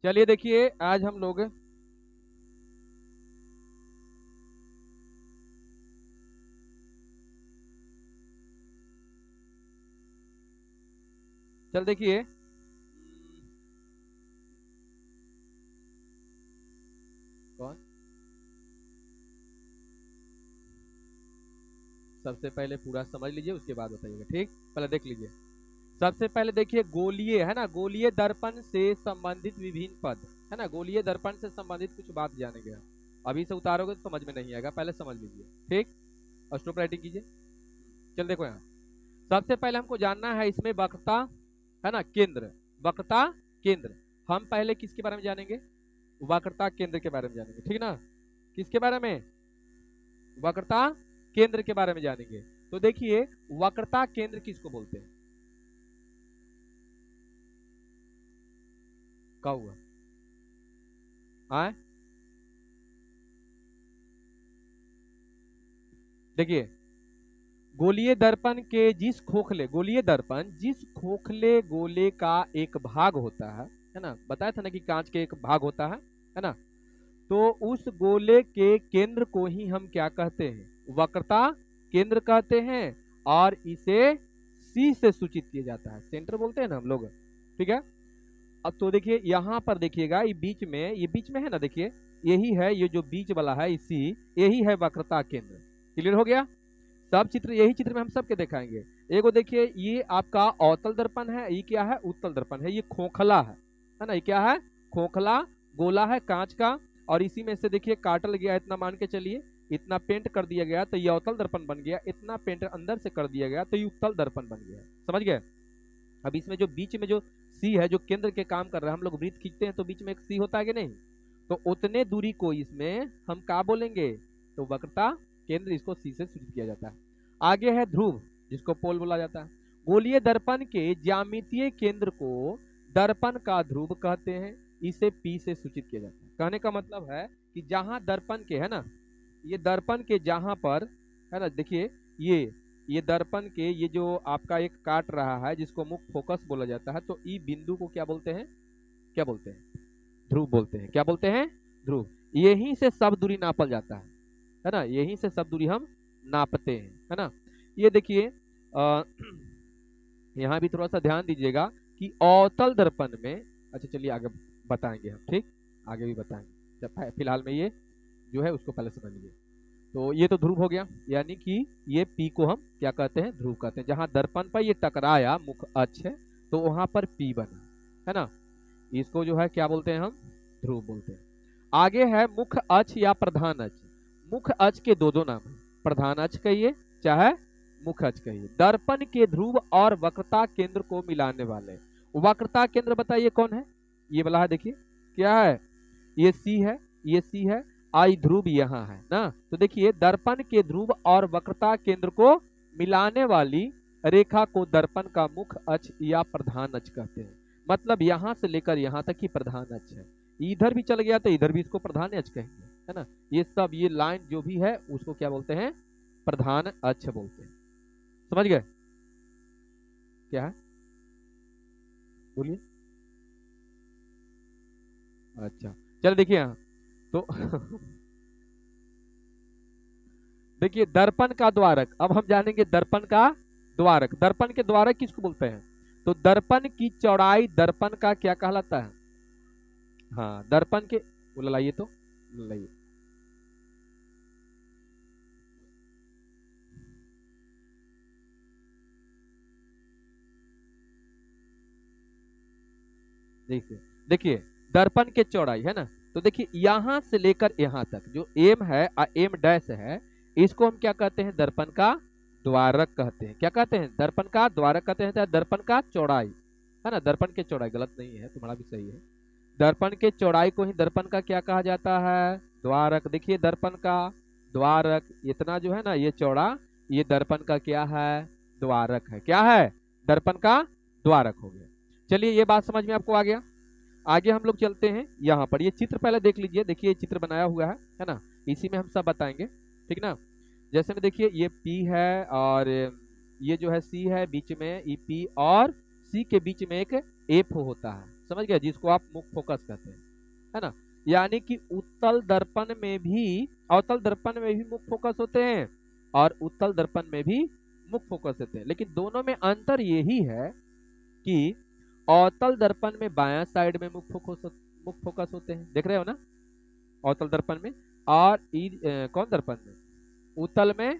चलिए देखिए आज हम लोग चल देखिए कौन सबसे पहले पूरा समझ लीजिए उसके बाद बताइएगा। ठीक, पहले देख लीजिए। सबसे पहले देखिए गोलीय है ना, गोलीय दर्पण से संबंधित विभिन्न पद है ना, गोलीय दर्पण से संबंधित कुछ बात जानेंगे हम। अभी से उतारोगे तो समझ में नहीं आएगा, पहले समझ लीजिए। ठीक, और स्टॉप राइटिंग कीजिए। चल देखो यहाँ सबसे पहले हमको जानना है इसमें वक्रता है ना, केंद्र, वक्रता केंद्र। हम पहले किसके बारे में जानेंगे? वक्रता केंद्र के बारे में जानेंगे, ठीक ना। किसके बारे में? वक्रता केंद्र के बारे में जानेंगे। तो देखिए वक्रता केंद्र किसको बोलते हैं? क्या हुआ आए? देखिए गोलीय दर्पण के जिस खोखले, गोलीय दर्पण जिस खोखले गोले का एक भाग होता है ना, बताया था ना कि कांच के एक भाग होता है ना। तो उस गोले के केंद्र को ही हम क्या कहते हैं? वक्रता केंद्र कहते हैं। और इसे सी से सूचित किया जाता है, सेंटर बोलते हैं ना हम लोग। ठीक है। अब तो देखिए यहाँ पर देखिएगा ये बीच में, ये बीच में है ना, देखिए यही है, ये जो बीच वाला है इसी, यही है वक्रता केंद्र। क्लियर हो गया? सब चित्र, यही चित्र में हम सबके दिखाएंगे। एगो देखिए ये आपका अवतल दर्पण है, ये क्या है? उत्तल दर्पण है। ये खोखला है ना, ये क्या है? खोखला गोला है कांच का। और इसी में से देखिए काटल गया, इतना मान के चलिए, इतना पेंट कर दिया गया तो ये अवतल दर्पण बन गया, इतना पेंट अंदर से कर दिया गया तो ये उत्तल दर्पण बन गया। समझ गए? अब इसमें जो बीच में जो सी है, जो केंद्र के काम कर रहा है, हम लोग वृत्त खींचते हैं तो बीच में एक सी होता है कि नहीं? तो उतने दूरी को इसमें हम क्या बोलेंगे? तो वक्रता केंद्र, इसको सी से सूचित किया जाता है। आगे है ध्रुव, जिसको पोल बोला जाता है। गोलीय दर्पण के ज्यामितीय केंद्र को दर्पण का ध्रुव कहते हैं, इसे पी से सूचित किया जाता है। कहने का मतलब है कि जहां दर्पण के है ना, ये दर्पण के जहां पर है ना, देखिए ये दर्पण के ये जो आपका एक काट रहा है जिसको मुख्य फोकस बोला जाता है, तो ई बिंदु को क्या बोलते हैं? क्या बोलते हैं? ध्रुव बोलते हैं। क्या बोलते हैं? ध्रुव। यहीं से सब दूरी नापल जाता है ना, यहीं से सब दूरी हम नापते हैं, है ना। ये देखिए यहाँ भी थोड़ा सा ध्यान दीजिएगा कि अवतल दर्पण में, अच्छा चलिए आगे बताएंगे हम। ठीक, आगे भी बताएंगे, जब फिलहाल में ये जो है उसको पहले समझ लीजिए। तो ये तो ध्रुव हो गया, यानी कि ये पी को हम क्या कहते हैं? ध्रुव कहते हैं। जहां दर्पण पर ये टकराया मुख्य अक्ष है तो वहां पर पी बना, है ना। इसको जो है क्या बोलते हैं हम? ध्रुव बोलते हैं। आगे है मुख्य अक्ष या प्रधान अक्ष। मुख्य अक्ष के दो दो नाम है, प्रधान अक्ष कहिए चाहे मुख्य अक्ष कहिए। दर्पण के ध्रुव और वक्रता केंद्र को मिलाने वाले। वक्रता केंद्र बताइए कौन है? ये वाला है, देखिए क्या है? ये सी है, ये सी है, आई ध्रुव यहाँ है ना। तो देखिए दर्पण के ध्रुव और वक्रता केंद्र को मिलाने वाली रेखा को दर्पण का मुख्य अक्ष या प्रधान अक्ष कहते हैं। मतलब यहां से लेकर यहां तक ही प्रधान अक्ष है। इधर भी चल गया तो इधर भी इसको प्रधान अक्ष कहेंगे, है ना। ये सब ये लाइन जो भी है उसको क्या बोलते हैं? प्रधान अक्ष बोलते हैं। समझ गए? क्या है? बोलिए। अच्छा चलो देखिए यहाँ तो देखिए दर्पण का द्वारक, अब हम जानेंगे दर्पण का द्वारक। दर्पण के द्वारक किसको बोलते हैं? तो दर्पण की चौड़ाई दर्पण का क्या कहलाता है? हाँ दर्पण के, वो लाइए तो लाइए। देखिए देखिए दर्पण के चौड़ाई है ना, तो देखिए यहां से लेकर यहां तक जो एम है, एम डैश है, इसको हम क्या कहते हैं? दर्पण का द्वारक कहते हैं। क्या कहते हैं? दर्पण का द्वारक कहते हैं, चाहे दर्पण का चौड़ाई, है ना। दर्पण के चौड़ाई गलत नहीं है, तुम्हारा भी सही है। दर्पण के चौड़ाई को ही दर्पण का क्या कहा जाता है? द्वारक। देखिए दर्पण का द्वारक इतना जो है ना, ये चौड़ा, ये दर्पण का क्या है? द्वारक है। क्या है? दर्पण का द्वारक हो गया। चलिए ये बात समझ में आपको आ गया। आगे हम लोग चलते हैं, यहाँ पर ये चित्र पहले देख लीजिए। देखिए ये चित्र बनाया हुआ है ना, इसी में हम सब बताएंगे, ठीक ना। जैसे में देखिए ये P है और ये जो है C है, बीच में ई P और C के बीच में एक F होता है। समझ गए, जिसको आप मुख्य फोकस कहते हैं, है ना। यानी कि उत्तल दर्पण में भी, अवतल दर्पण में भी मुख्य फोकस होते हैं और उत्तल दर्पण में भी मुख्य फोकस होते हैं, लेकिन दोनों में अंतर यही है कि अवतल दर्पण में बायां साइड में मुख्य फोकस होते हैं, देख रहे हो ना, अवतल दर्पण में। और कौन दर्पण में, उत्तल में,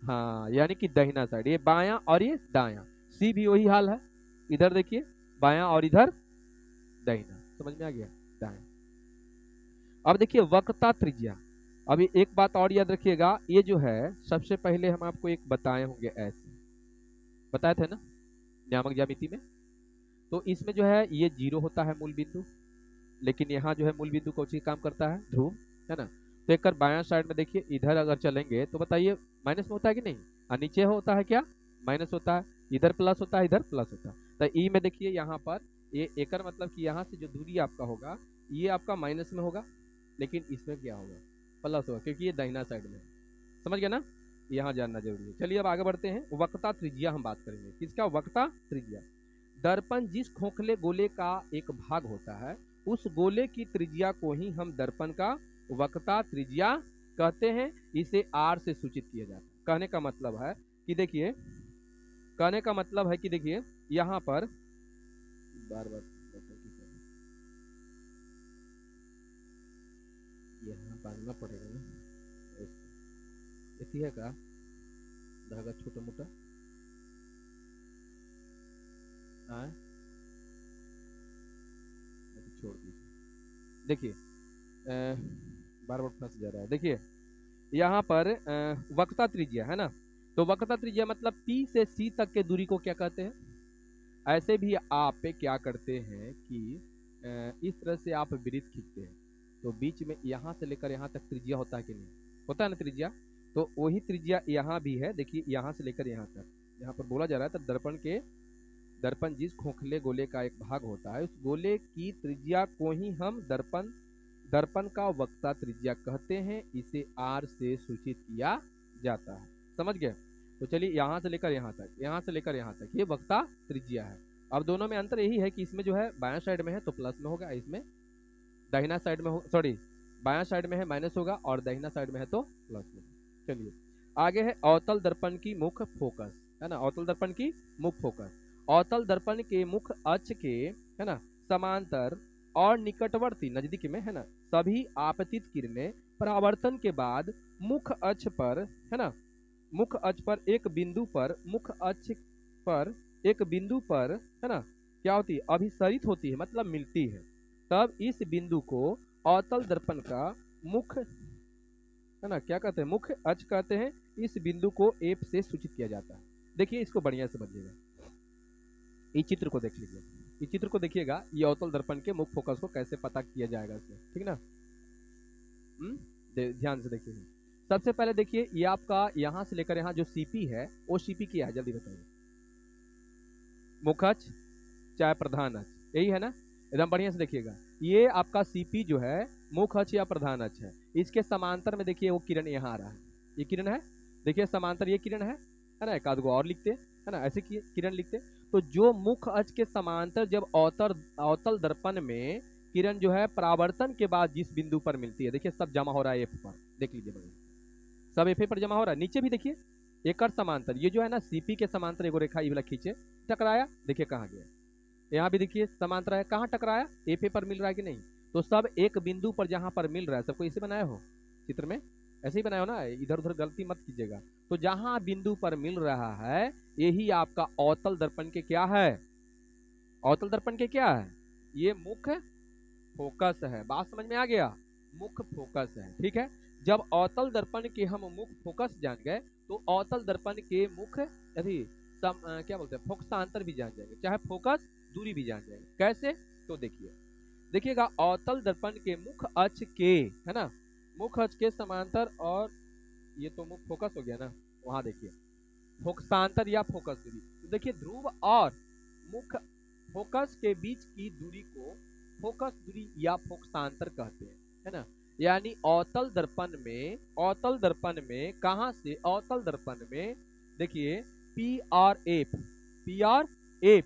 हाँ, यानी कि दाहिना साइड, ये बायां और ये दायां। सी भी वही हाल है, इधर देखिए बायां और इधर दाहिना, समझ में आ गया, दायां। अब देखिए वक्रता त्रिज्या। अभी एक बात और याद रखिएगा, ये जो है सबसे पहले हम आपको एक बताए होंगे, ऐसे बताए थे ना नियामक ज्यामिति में। तो इसमें जो है ये 0 होता है मूल बिंदु, लेकिन यहाँ जो है मूल बिंदु कौन सी काम करता है, ध्रुव, है ना। तो एक बायां साइड में देखिए, इधर अगर चलेंगे तो बताइए माइनस में होता है कि नहीं, और नीचे होता है क्या, माइनस होता है, इधर प्लस होता है, इधर प्लस होता है। तो ई में देखिए यहाँ पर ये एकर मतलब कि यहाँ से जो दूरी आपका होगा ये आपका माइनस में होगा, लेकिन इसमें क्या होगा, प्लस होगा, क्योंकि ये दाहिना साइड में है। समझ गया ना, यहाँ जानना जरूरी है। चलिए अब आगे बढ़ते हैं, वक्रता त्रिज्या हम बात करेंगे, किसका, वक्रता त्रिज्या। दर्पण जिस खोखले गोले का एक भाग होता है, उस गोले की त्रिज्या को ही हम दर्पण का वक्रता त्रिज्या कहते हैं। इसे आर से सूचित किया जाता है। कहने का मतलब है कि देखिए, कहने का मतलब है कि देखिए यहाँ पर बार बार यहाँ बांधना पड़ेगा ना, ऐसी है का धागा छोटा मोटा, हाँ छोड़ दीजिए। देखिए बार बार फंस जा रहा है। देखिए यहाँ पर वक्रता त्रिज्या है ना, तो वक्रता त्रिज्या मतलब P से C तक के दूरी को क्या कहते हैं। ऐसे भी आप क्या करते हैं कि इस तरह से आप वृत्त खींचते हैं, तो बीच में यहाँ से लेकर यहाँ तक त्रिज्या होता है कि नहीं, होता है ना त्रिज्या, तो वही त्रिज्या यहाँ भी है। देखिए यहाँ से लेकर यहाँ तक, यहाँ पर बोला जा रहा है, तो दर्पण जिस खोखले गोले का एक भाग होता है, उस गोले की त्रिज्या को ही हम दर्पण का वक्रता त्रिज्या कहते हैं। इसे आर से सूचित किया जाता है। समझ गए। तो चलिए यहाँ से लेकर यहाँ तक, यहाँ से लेकर यहाँ तक, ये वक्रता त्रिज्या है। अब दोनों में अंतर यही है कि इसमें जो है बायां साइड में है तो प्लस में होगा, इसमें दाहिना साइड में हो, सॉरी बायां साइड में है माइनस होगा, और दाहिना साइड में है तो प्लस में। चलिए आगे है अवतल दर्पण की मुख्य फोकस, है ना। अवतल दर्पण की मुख्य फोकस, अवतल दर्पण के मुख्य अक्ष के, है ना, समांतर और निकटवर्ती, नजदीक में, है ना, सभी आपतित किरणें परावर्तन के बाद मुख्य अक्ष पर, है ना, मुख्य अक्ष पर एक बिंदु पर, मुख्य अक्ष पर एक बिंदु पर, है ना, क्या होती है, अभिसरित होती है, मतलब मिलती है। तब इस बिंदु को अवतल दर्पण का मुख्य, है ना, क्या कहते हैं, मुख्य अक्ष कहते हैं। इस बिंदु को एफ से सूचित किया जाता है। देखिए इसको बढ़िया से समझिएगा, इस चित्र को देख लीजिए, इस चित्र को देखिएगा, ये अवतल दर्पण के मुख्य फोकस को कैसे पता किया जाएगा इसमें, ठीक ना। ध्यान से देखिए, सबसे पहले देखिए ये आपका यहाँ से लेकर यहाँ जो सीपी है, वो सीपी क्या है, जल्दी बताइए, मुख्य अक्ष चाहे प्रधान अक्ष, यही है ना। एकदम बढ़िया से देखिएगा, ये आपका सीपी जो है मुख्य अक्ष या प्रधान अक्ष है। इसके समांतर में देखिए वो किरण यहाँ आ रहा है, ये किरण है, देखिए समांतर ये किरण है ना। एक आध गो और लिखते, है ना, ऐसे किरण लिखते। तो जो मुख्य अक्ष के समांतर जब अवतल दर्पण में किरण जो है परावर्तन के बाद जिस बिंदु पर मिलती है, देखिए सब जमा हो रहा है एफ पर, देख लीजिए सब एफ पर जमा हो रहा है। नीचे भी देखिए एक और समांतर, ये जो है ना सीपी के समांतर एक रेखा ये वाला खींचे, टकराया, देखिए कहाँ गया। यहाँ भी देखिए समांतर है, कहाँ टकराया, एफ पर मिल रहा है कि नहीं। तो सब एक बिंदु पर जहां पर मिल रहा है, सबको इसे बनाया हो चित्र में, ऐसे ही बनाया हो ना, इधर उधर गलती मत कीजिएगा। तो जहां बिंदु पर मिल रहा है यही आपका अवतल दर्पण के क्या है, अवतल दर्पण के क्या है, ये मुख्य फोकस है। बात समझ में आ गया, मुख्य फोकस है, ठीक है। जब अवतल दर्पण के हम मुख्य फोकस जान गए, तो अवतल दर्पण के मुख्य क्या बोलते हैं, फोकसांतर भी जान जाएंगे, चाहे फोकस दूरी भी जान जाएंगे। कैसे, तो देखिएगा अवतल दर्पण के मुख्य अक्ष के, है ना, मुख्य अक्ष के समांतर, और ये तो मुख्य फोकस हो गया ना, वहां देखिए फोकसांतर या फोकस दूरी। तो देखिए ध्रुव और मुख्य फोकस के बीच की दूरी को फोकस दूरी या फोकसांतर कहते हैं, है ना। यानी अवतल दर्पण में कहां से, अवतल दर्पण में देखिए पी और एफ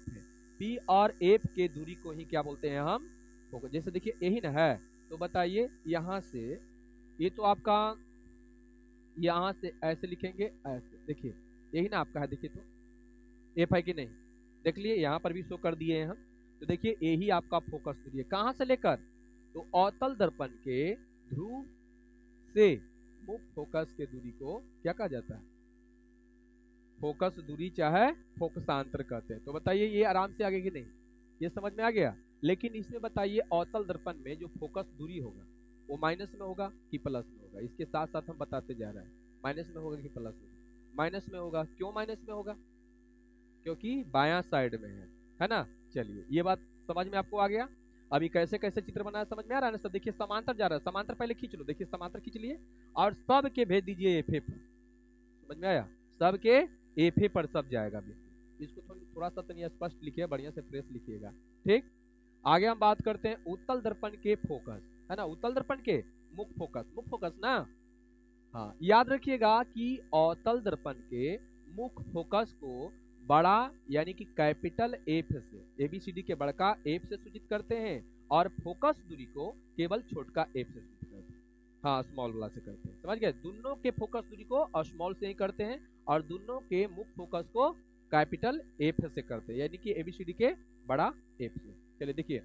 है, पी और एफ के दूरी को ही क्या बोलते हैं हम, फोकस। जैसे देखिए यही ना है, तो बताइए यहाँ से ये तो आपका, यहाँ से ऐसे लिखेंगे ऐसे, देखिए यही ना आपका है, देखिए तो एफ है कि नहीं, देख लिए यहाँ पर भी शो कर दिए हैं हम। तो देखिए यही आपका फोकस दूरी है, कहाँ से लेकर, तो अवतल दर्पण के ध्रुव से मुख्य फोकस के दूरी को क्या कहा जाता है, फोकस दूरी चाहे फोकसांतर कहते हैं। तो बताइए ये आराम से आगे कि नहीं, ये समझ में आ गया। लेकिन इसमें बताइए अवतल दर्पण में जो फोकस दूरी होगा वो माइनस में होगा कि प्लस में होगा, इसके साथ साथ हम बताते जा रहे हैं, माइनस में होगा कि प्लस में, माइनस में होगा। क्यों माइनस में होगा, क्योंकि बायां साइड में है ना। चलिए ये बात समझ में आपको आ गया। अभी कैसे कैसे चित्र बनाया समझ में आ रहा है ना सब। देखिए समांतर जा रहा है, समांतर पहले खींच लो, देखिए समांतर खींच लिए और सब के भेज दीजिए एफए पर, समझ में आया, सब के एफए पर सब जाएगा बिल्कुल। इसको थोड़ा सा तो नहीं स्पष्ट लिखिए, बढ़िया से प्रेस लिखिएगा, ठीक। आगे हम बात करते हैं उत्तल दर्पण के फोकस, है ना, उत्तल दर्पण के मुख्य फोकस, मुख्य फोकस ना। हाँ याद रखिएगा कि अवतल दर्पण के मुख्य फोकस को बड़ा यानी कि कैपिटल एफ से, एबीसीडी के बड़का एफ से सूचित करते हैं और फोकस दूरी को केवल छोटका एफ से सूचित करते हैं। हाँ स्मॉल वाला से करते हैं, समझ गए। दोनों के फोकस दूरी को स्मॉल से ही करते हैं और दोनों के मुख्य फोकस को कैपिटल एफ से करते हैं, यानी कि एबीसीडी के बड़ा एफ से। चलिए देखिए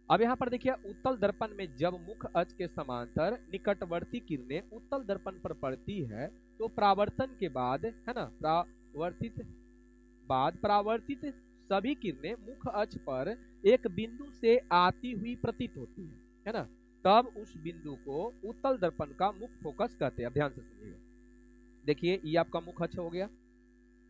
अब यहाँ पर देखिए उत्तल दर्पण में जब मुख्य अक्ष के समांतर निकटवर्ती किरणें उत्तल दर्पण पर पड़ती है तो परावर्तन के बाद, है ना, परावर्तित सभी किरणें मुख्य अक्ष पर एक बिंदु से आती हुई प्रतीत होती है ना। तब उस बिंदु को उत्तल दर्पण का मुख्य फोकस कहते हैं। ध्यान से सुनिएगा, देखिए ये आपका मुख्य अक्ष हो गया,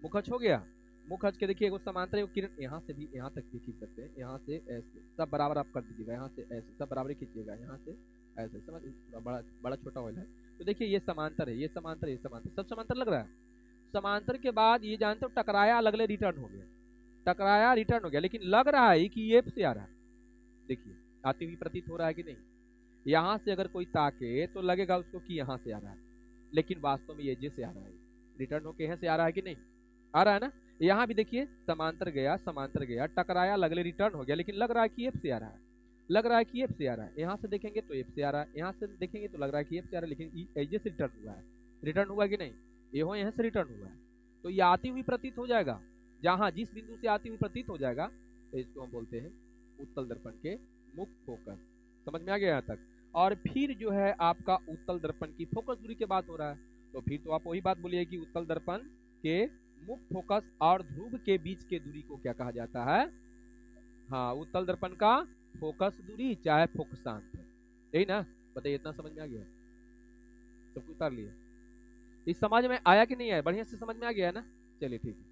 मुख्य अक्ष हो गया। मुख्य अक्ष के देखिए एगो समांतर किरण यहाँ से भी यहाँ तक भी खींच सकते हैं, यहाँ से ऐसे सब बराबर आप कर दीजिएगा, यहाँ से ऐसे सब बराबर खींचिएगा, यहाँ से ऐसे, समझ, बड़ा बड़ा छोटा ऑयल है। तो देखिए ये समांतर है, ये समांतर, ये समांतर, सब समांतर लग रहा है। समांतर के बाद ये जानते हो टकराया, अलग अलग रिटर्न हो गया, टकराया रिटर्न हो गया, लेकिन लग रहा है कि ये से आ रहा है। देखिए आती हुई प्रतीत हो रहा है कि नहीं, यहाँ से अगर कोई ताके तो लगेगा उसको कि यहाँ से आ रहा है, लेकिन वास्तव में ये जे से आ रहा है, रिटर्न होके यहाँ से आ रहा है कि नहीं, आ रहा है ना। यहाँ भी देखिए समांतर गया, समांतर गया, टकराया, लगले रिटर्न हो गया, लेकिन लग रहा है कि एफ से आ रहा है, लग रहा है कि एफ से आ रहा है। यहाँ से देखेंगे तो एफ से आ रहा है, यहाँ से देखेंगे तो लग रहा है कि एफ से आ रहा है, लेकिन एजे से रिटर्न हुआ है, रिटर्न हुआ कि नहीं, ये हो यहाँ से रिटर्न हुआ है। तो ये आती हुई प्रतीत हो जाएगा, जहां जिस बिंदु से आती हुई प्रतीत हो जाएगा तो इसको हम बोलते हैं उत्तल दर्पण के मुख्य फोकस। समझ में आ गया यहाँ तक। और फिर जो है आपका उत्तल दर्पण की फोकस दूरी की बात हो रहा है, तो फिर तो आप वही बात बोलिए कि उत्तल दर्पण के मुख्य फोकस और ध्रुव के बीच के दूरी को क्या कहा जाता है, हाँ उत्तल दर्पण का फोकस दूरी चाहे फोकसांत, यही ना। बताइए इतना समझ में आ गया, सब कुछ उतार लिया, इस समझ में आया कि नहीं आया, बढ़िया से समझ में आ गया है ना। चलिए ठीक है।